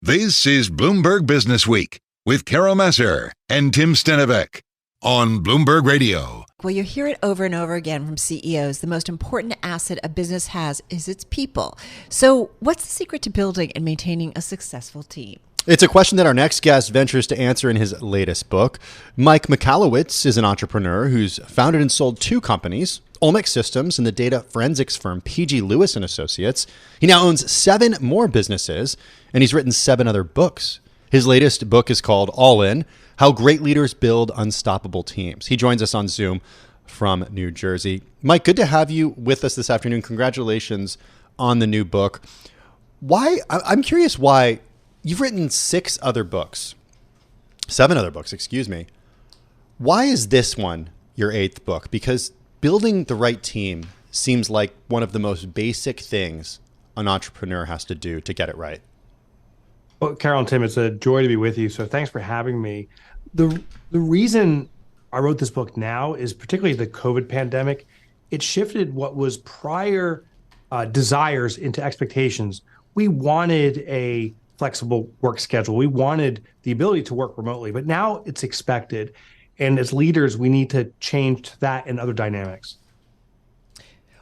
This is Bloomberg Businessweek with Carol Massar and Tim Stenovec on Bloomberg Radio. Well, you hear it over and over again from CEOs. The most important asset a business has is its people. So what's the secret to building and maintaining a successful team? It's a question that our next guest ventures to answer in his latest book. Mike Michalowicz is an entrepreneur who's founded and sold two companies, Olmec Systems and the data forensics firm PG Lewis & Associates. He now owns 7 more businesses, and he's written 7 other books. His latest book is called All In: How Great Leaders Build Unstoppable Teams. He joins us on Zoom from New Jersey. Mike, good to have you with us this afternoon. Congratulations on the new book. I'm curious why you've written 7 other books, excuse me. Why is this one your 8th book? Because building the right team seems like one of the most basic things an entrepreneur has to do to get it right. Well, Carol and Tim, it's a joy to be with you. So thanks for having me. The reason I wrote this book now is particularly the COVID pandemic. It shifted what was prior desires into expectations. We wanted a flexible work schedule. We wanted the ability to work remotely, but now it's expected. And as leaders, we need to change that and other dynamics.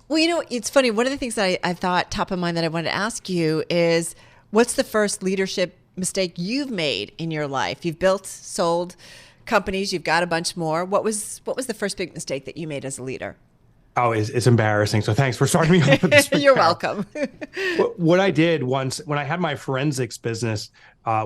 Well, it's funny. One of the things that I thought top of mind that I wanted to ask you is, what's the first leadership mistake you've made in your life? You've built, sold companies. You've got a bunch more. What was the first big mistake that you made as a leader? Oh, it's embarrassing. So thanks for starting me off with this. You're welcome. What I did once, when I had my forensics business,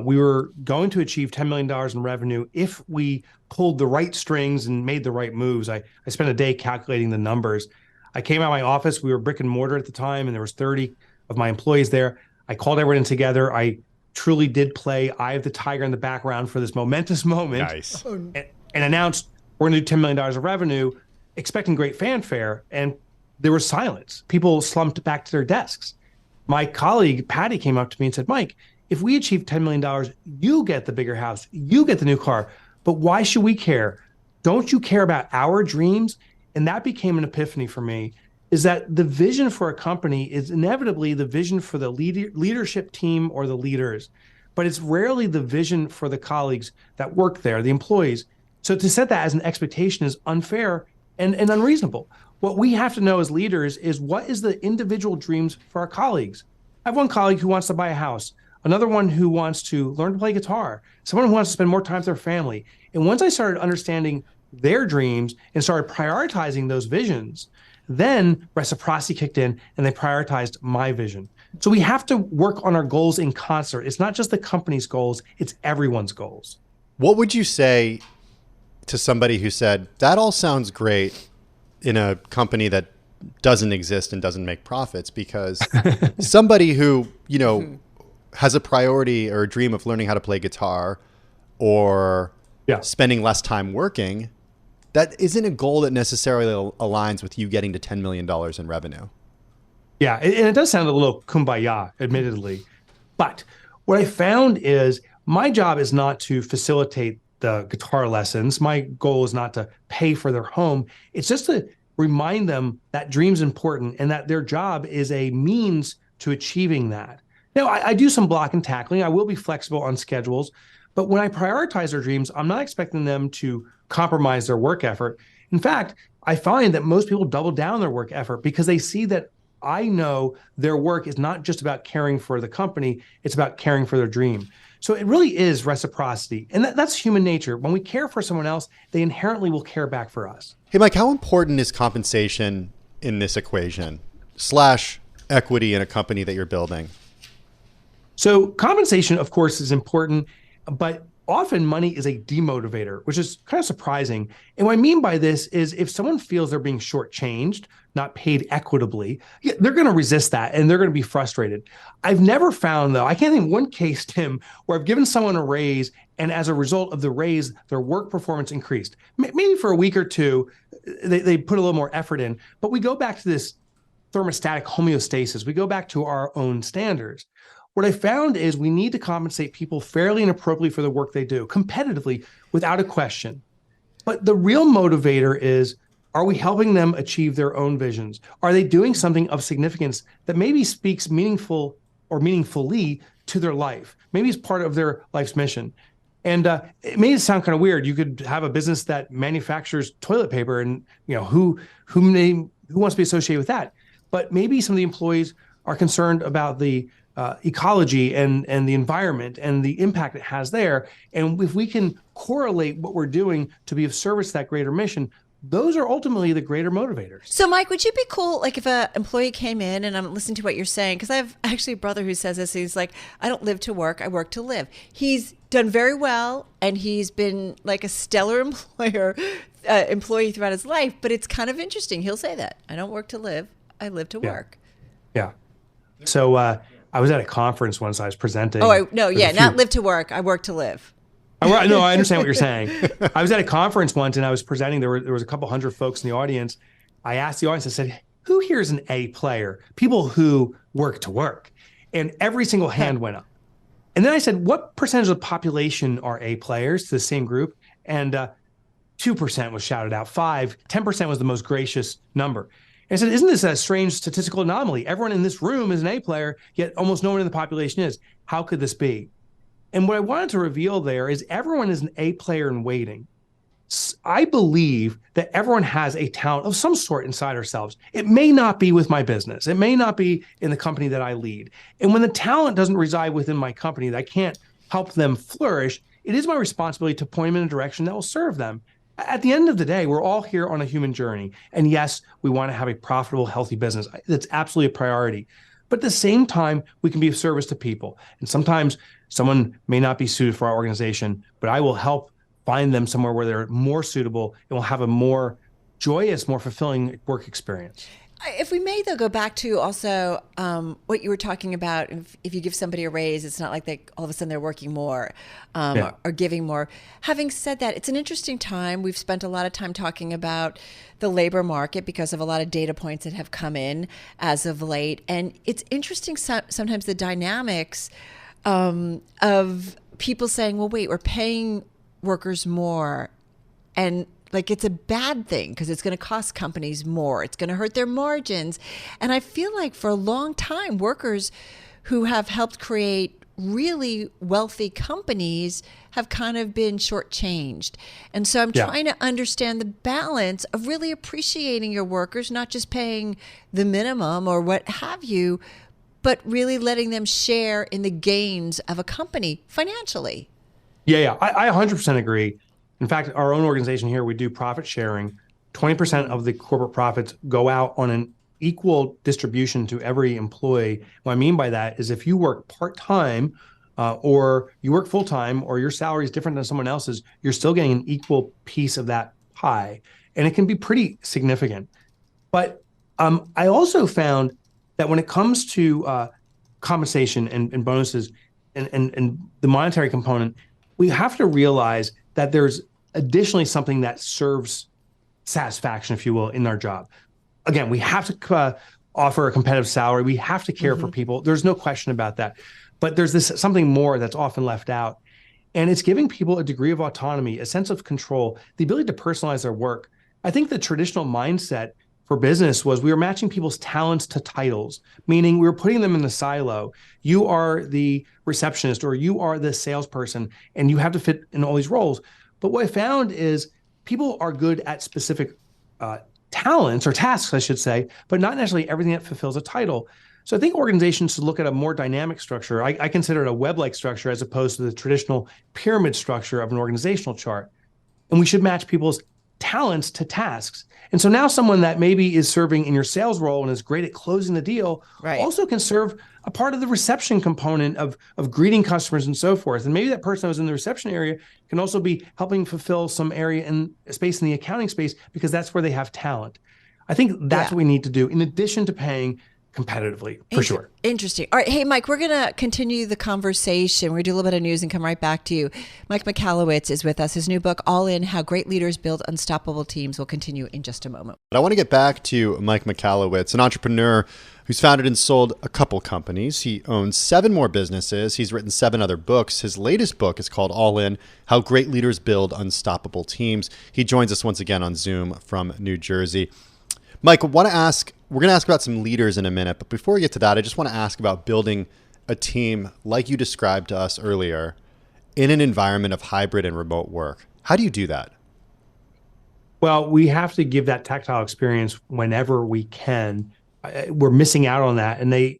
we were going to achieve $10 million in revenue if we pulled the right strings and made the right moves. I spent a day calculating the numbers. I came out of my office. We were brick and mortar at the time, and there was 30 of my employees there. I called everyone together. I truly did play Eye of the Tiger in the background for this momentous moment. Nice. And announced we're going to do $10 million of revenue, expecting great fanfare, and there was silence. People slumped back to their desks. My colleague, Patty, came up to me and said, Mike, if we achieve $10 million, you get the bigger house, you get the new car, but why should we care? Don't you care about our dreams? And that became an epiphany for me, is that the vision for a company is inevitably the vision for the leadership team or the leaders, but it's rarely the vision for the colleagues that work there, the employees. So to set that as an expectation is unfair and unreasonable. What we have to know as leaders is, what is the individual dreams for our colleagues? I have one colleague who wants to buy a house, another one who wants to learn to play guitar, someone who wants to spend more time with their family. And once I started understanding their dreams and started prioritizing those visions, then reciprocity kicked in and they prioritized my vision. So we have to work on our goals in concert. It's not just the company's goals, it's everyone's goals. What would you say to somebody who said, that all sounds great in a company that doesn't exist and doesn't make profits? Because somebody who, has a priority or a dream of learning how to play guitar or spending less time working, that isn't a goal that necessarily aligns with you getting to $10 million in revenue. Yeah, and it does sound a little kumbaya, admittedly. But what I found is my job is not to facilitate the guitar lessons. My goal is not to pay for their home. It's just to remind them that dream's important and that their job is a means to achieving that. Now, I do some block and tackling. I will be flexible on schedules. But when I prioritize their dreams, I'm not expecting them to compromise their work effort. In fact, I find that most people double down their work effort because they see that I know their work is not just about caring for the company, it's about caring for their dream. So it really is reciprocity. And that's human nature. When we care for someone else, they inherently will care back for us. Hey, Mike, how important is compensation in this equation / equity in a company that you're building? So compensation, of course, is important, but often money is a demotivator, which is kind of surprising. And what I mean by this is, if someone feels they're being shortchanged, not paid equitably, they're going to resist that and they're going to be frustrated. I've never found, though, I can't think of one case, Tim, where I've given someone a raise and as a result of the raise, their work performance increased. Maybe for a week or two, they put a little more effort in, but we go back to this thermostatic homeostasis. We go back to our own standards. What I found is we need to compensate people fairly and appropriately for the work they do, competitively, without a question. But the real motivator is, are we helping them achieve their own visions? Are they doing something of significance that maybe speaks meaningfully to their life. Maybe it's part of their life's mission. And it may sound kind of weird. You could have a business that manufactures toilet paper, and who wants to be associated with that? But maybe some of the employees are concerned about the ecology and the environment and the impact it has there. And if we can correlate what we're doing to be of service to that greater mission, those are ultimately the greater motivators. So, Mike, would you be cool, like if an employee came in, and I'm listening to what you're saying, because I have actually a brother who says this. He's like, I don't live to work, I work to live. He's done very well, and he's been like a stellar employee throughout his life, but it's kind of interesting. He'll say that. I don't work to live, I live to work. Yeah. So I was at a conference once. I was presenting. Not live to work, I work to live. No, I understand what you're saying. I was at a conference once and I was presenting. There was a couple hundred folks in the audience. I asked the audience, I said, who here is an A player? People who work to work. And every single hand went up. And then I said, what percentage of the population are A players to the same group? And 2% was shouted out, 10% was the most gracious number. And I said, isn't this a strange statistical anomaly? Everyone in this room is an A player, yet almost no one in the population is. How could this be? And what I wanted to reveal there is everyone is an A player in waiting. I believe that everyone has a talent of some sort inside ourselves. It may not be with my business. It may not be in the company that I lead. And when the talent doesn't reside within my company, that I can't help them flourish, it is my responsibility to point them in a direction that will serve them. At the end of the day, we're all here on a human journey. And yes, we want to have a profitable, healthy business. That's absolutely a priority. But at the same time, we can be of service to people. And sometimes someone may not be suited for our organization, but I will help find them somewhere where they're more suitable and will have a more joyous, more fulfilling work experience. If we may, though, go back to also what you were talking about. If you give somebody a raise, it's not like all of a sudden they're working more or giving more. Having said that, it's an interesting time. We've spent a lot of time talking about the labor market because of a lot of data points that have come in as of late. And it's interesting sometimes the dynamics of people saying, well, wait, we're paying workers more, and like it's a bad thing because it's going to cost companies more. It's going to hurt their margins. And I feel like for a long time, workers who have helped create really wealthy companies have kind of been shortchanged. And so I'm trying to understand the balance of really appreciating your workers, not just paying the minimum or what have you, but really letting them share in the gains of a company financially. Yeah, I 100% agree. In fact, our own organization here, we do profit sharing. 20% of the corporate profits go out on an equal distribution to every employee. What I mean by that is if you work part-time or you work full-time or your salary is different than someone else's, you're still getting an equal piece of that pie. And it can be pretty significant. But I also found that when it comes to compensation and bonuses and the monetary component, we have to realize that there's additionally something that serves satisfaction, if you will, in our job. Again, we have to offer a competitive salary. We have to care for people. There's no question about that. But there's something more that's often left out. And it's giving people a degree of autonomy, a sense of control, the ability to personalize their work. I think the traditional mindset for business was we were matching people's talents to titles, meaning we were putting them in the silo. You are the receptionist or you are the salesperson, and you have to fit in all these roles. But what I found is people are good at specific talents or tasks, I should say, but not necessarily everything that fulfills a title. So I think organizations should look at a more dynamic structure. I consider it a web-like structure as opposed to the traditional pyramid structure of an organizational chart. And we should match people's talents to tasks. And so now someone that maybe is serving in your sales role and is great at closing the deal also can serve a part of the reception component of greeting customers and so forth. And maybe that person who's in the reception area can also be helping fulfill some area in space in the accounting space because that's where they have talent. I think that's what we need to do in addition to paying competitively, for sure. Interesting. All right. Hey, Mike, we're going to continue the conversation. We're going to do a little bit of news and come right back to you. Mike Michalowicz is with us. His new book, All In, How Great Leaders Build Unstoppable Teams, will continue in just a moment. But I want to get back to Mike Michalowicz, an entrepreneur who's founded and sold a couple companies. He owns 7 more businesses. He's written 7 other books. His latest book is called All In, How Great Leaders Build Unstoppable Teams. He joins us once again on Zoom from New Jersey. Mike, we're going to ask about some leaders in a minute, but before we get to that, I just want to ask about building a team like you described to us earlier in an environment of hybrid and remote work? How do you do that? Well, we have to give that tactile experience whenever we can. We're missing out on that. And they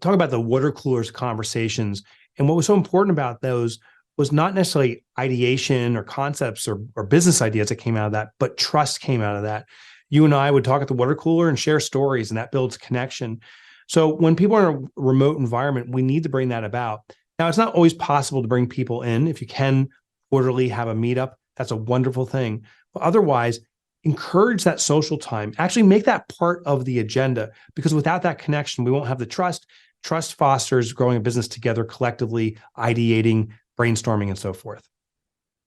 talk about the water coolers conversations. And what was so important about those was not necessarily ideation or concepts or business ideas that came out of that, but trust came out of that. You and I would talk at the water cooler and share stories, and that builds connection. So when people are in a remote environment, we need to bring that about. Now, it's not always possible to bring people in. If you can quarterly have a meetup, that's a wonderful thing. But otherwise, encourage that social time. Actually make that part of the agenda, because without that connection, we won't have the trust. Trust fosters growing a business together collectively, ideating, brainstorming, and so forth.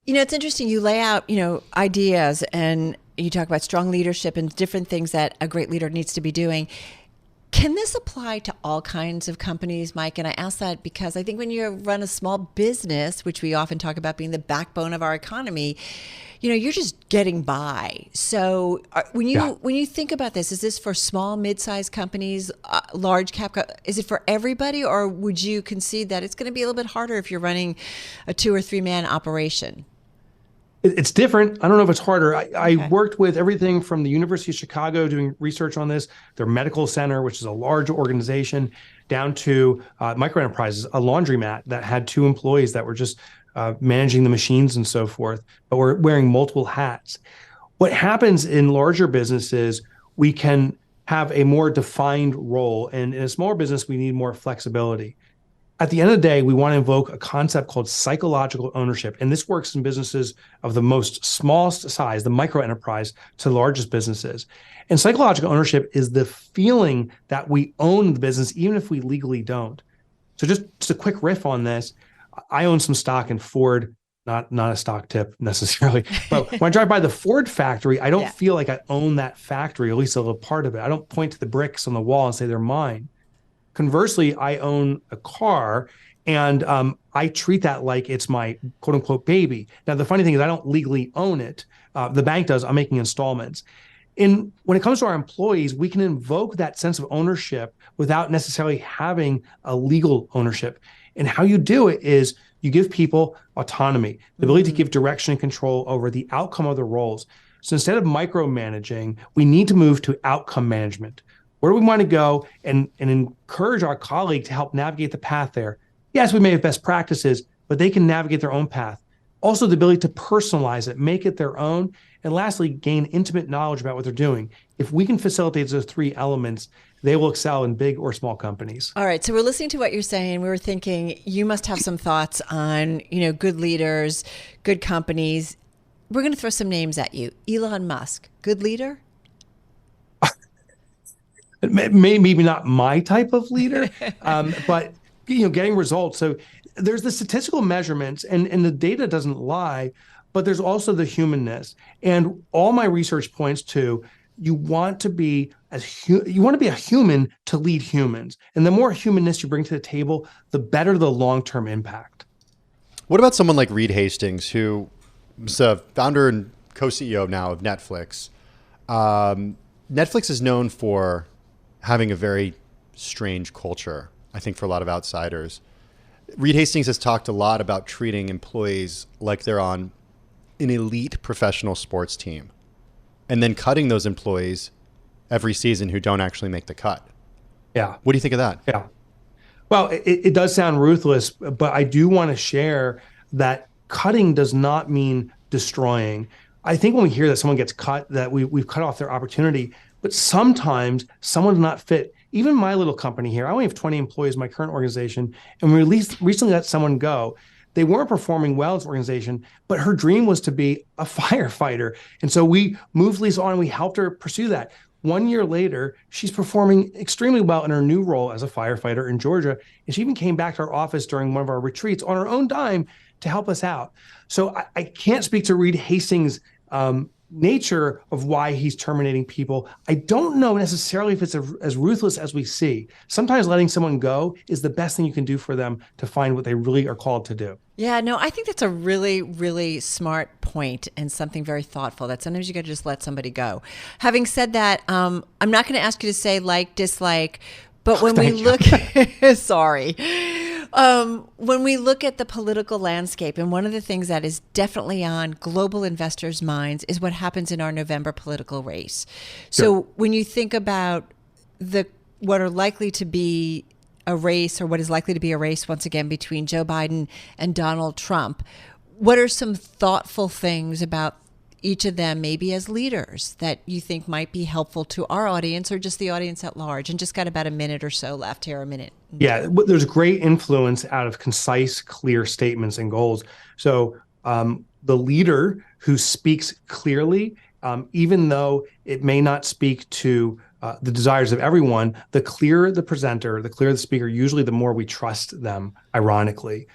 It's interesting. You lay out, ideas, and you talk about strong leadership and different things that a great leader needs to be doing. Can this apply to all kinds of companies, Mike? And I ask that because I think when you run a small business, which we often talk about being the backbone of our economy, you're just getting by. So when you think about this, is this for small, mid-sized companies, large cap? Is it for everybody, or would you concede that it's going to be a little bit harder if you're running a 2 or 3 man operation? It's different. I don't know if it's harder. I worked with everything from the University of Chicago doing research on this, their medical center, which is a large organization, down to microenterprises, a laundromat that had 2 employees that were just managing the machines and so forth, but we're wearing multiple hats. What happens in larger businesses, we can have a more defined role. And in a smaller business, we need more flexibility. At the end of the day, we want to invoke a concept called psychological ownership. And this works in businesses of the most smallest size, the micro enterprise, to the largest businesses. And psychological ownership is the feeling that we own the business, even if we legally don't. So just a quick riff on this. I own some stock in Ford, not a stock tip necessarily, but when I drive by the Ford factory, I don't feel like I own that factory, or at least a little part of it. I don't point to the bricks on the wall and say they're mine. Conversely, I own a car, and I treat that like it's my quote unquote baby. Now, the funny thing is I don't legally own it. The bank does. I'm making installments. When it comes to our employees, we can invoke that sense of ownership without necessarily having a legal ownership. And how you do it is you give people autonomy, the ability to give direction and control over the outcome of the roles. So instead of micromanaging, we need to move to outcome management. Where do we want to go, and encourage our colleague to help navigate the path there? Yes, we may have best practices, but they can navigate their own path. Also, the ability to personalize it, make it their own. And lastly, gain intimate knowledge about what they're doing. If we can facilitate those 3 elements, they will excel in big or small companies. All right. So we're listening to what you're saying. We were thinking you must have some thoughts on, good leaders, good companies. We're going to throw some names at you. Elon Musk, good leader? Maybe not my type of leader, but getting results. So there's the statistical measurements, and the data doesn't lie, but there's also the humanness. And all my research points to you want to be a human to lead humans. And the more humanness you bring to the table, the better the long-term impact. What about someone like Reed Hastings, who is a founder and co-CEO now of Netflix? Netflix is known for having a very strange culture, I think, for a lot of outsiders. Reed Hastings has talked a lot about treating employees like they're on an elite professional sports team, and then cutting those employees every season who don't actually make the cut. Yeah. What do you think of that? Yeah. Well, it does sound ruthless, but I do want to share that cutting does not mean destroying. I think when we hear that someone gets cut, that we've cut off their opportunity, but sometimes someone's not fit. Even my little company here, I only have 20 employees in my current organization, and we recently let someone go. They weren't performing well as an organization, but her dream was to be a firefighter. And so we moved Lisa on and we helped her pursue that. 1 year later, she's performing extremely well in her new role as a firefighter in Georgia. And she even came back to our office during one of our retreats on her own dime to help us out. So I can't speak to Reed Hastings' nature of why he's terminating people. I don't know necessarily if it's as ruthless as we see. Sometimes letting someone go is the best thing you can do for them to find what they really are called to do. Yeah, no, I think that's a really, really smart point and something very thoughtful, that sometimes you got to just let somebody go. Having said that, I'm not going to ask you to say like, dislike, but when we look, sorry, When we look at the political landscape, and one of the things that is definitely on global investors' minds is what happens in our November political race. So when you think about what are likely to be a race, or what is likely to be a race once again between Joe Biden and Donald Trump, what are some thoughtful things about each of them, maybe as leaders, that you think might be helpful to our audience or just the audience at large? And just got about a minute or so left here, a minute. Yeah, there's great influence out of concise, clear statements and goals. So the leader who speaks clearly, even though it may not speak to the desires of everyone, the clearer the presenter, the clearer the speaker, usually the more we trust them, ironically.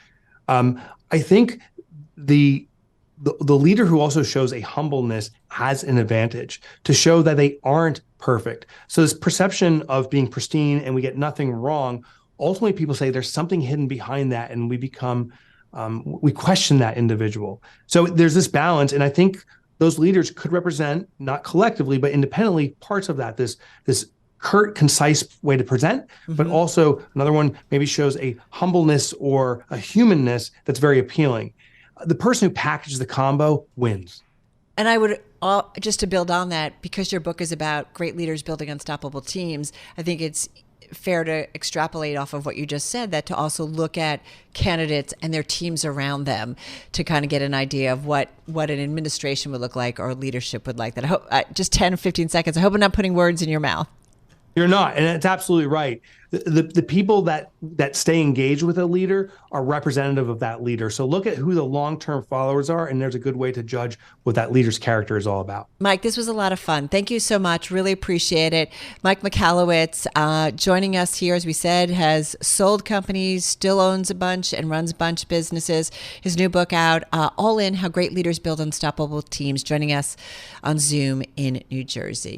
I think the leader who also shows a humbleness has an advantage to show that they aren't perfect. So this perception of being pristine and we get nothing wrong, ultimately people say there's something hidden behind that, and we question that individual. So there's this balance, and I think those leaders could represent, not collectively, but independently, parts of that, this curt, concise way to present, but also another one maybe shows a humbleness or a humanness that's very appealing. The person who packages the combo wins. And I would, just to build on that, because your book is about great leaders building unstoppable teams, I think it's fair to extrapolate off of what you just said, that to also look at candidates and their teams around them to kind of get an idea of what an administration would look like or leadership would like. That I hope, just 10 or 15 seconds. I hope I'm not putting words in your mouth. You're not, and it's absolutely right. The people that stay engaged with a leader are representative of that leader. So look at who the long-term followers are, and there's a good way to judge what that leader's character is all about. Mike, this was a lot of fun. Thank you so much. Really appreciate it. Mike Michalowicz joining us here, as we said, has sold companies, still owns a bunch, and runs a bunch of businesses. His new book out, All In, How Great Leaders Build Unstoppable Teams, joining us on Zoom in New Jersey.